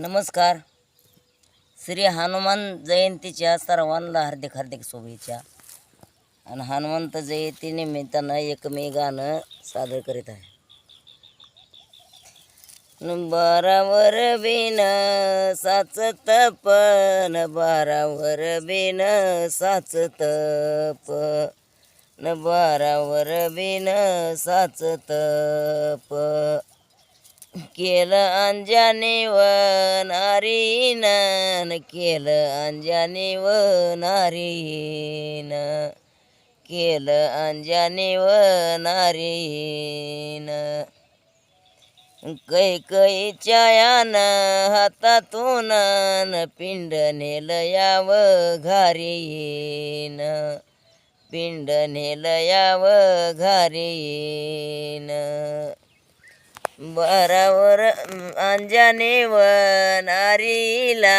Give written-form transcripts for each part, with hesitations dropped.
नमस्कार. श्री हनुमान जयंतीच्या सर्वांना हार्दिक हार्दिक शुभेच्छा. आणि हनुमंत जयंतीनिमित्तानं एक मी गाणं सादर करीत आहे. बारावर बिन साचत पण बारावर बिन साचत पण बारावर बिन साचत प केलं अंजनी व नारीन केलं अंजनी व नारीन केलं अंजनी व नारीन कैकईच्या यानं हातातून पिंड नेलं याव घारीन पिंड नेलं याव घारीन बारावर अंजनी व नारीला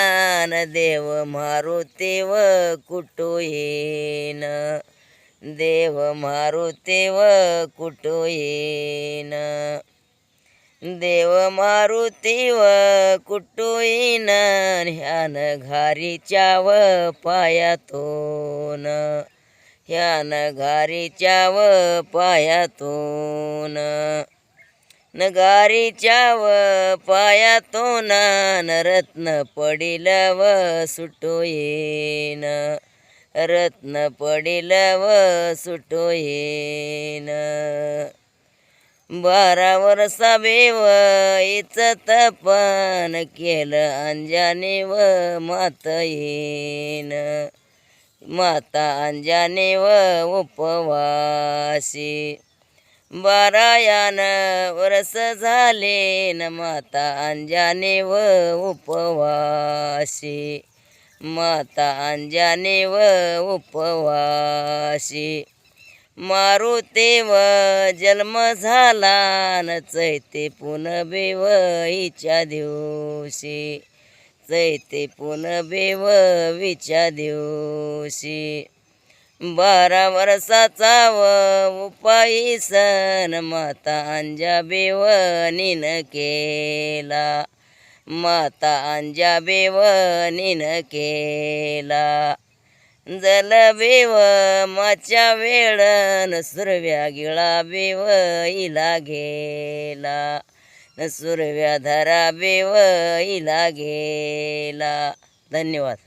देव मारुती व कुटुहीन देव मारुती व कुटुहीन देव मारुती व कुटुहीन ह्यान घारीच्या व पायातून ह्यान घारीच्या व पायातून नगारीच्या व पायातून रत्न पडिल व सुटोयेन रत्न पडिल व सुटोयेन 12 वर्षा बेव इचत पण केलं अंजनी व मातयेन माता अंजनी व उपवासी 12 वर्ष झाले न माता अंजनी व उपवासी माता अंजनी व उपवासी मारुती व जन्म झाला न चैते पुनबे व हिच्या दिवशी चैते पुनबे व हिच्या दिवशी 12 वर्षाचा व उपाई सण माता अंजाबेव निन केला माता अंजाबेव निन केला जलबेव माच्या वेळन सुरव्या गिळाबेव इला गेला सुरव्या धराबेव इला गेला. धन्यवाद.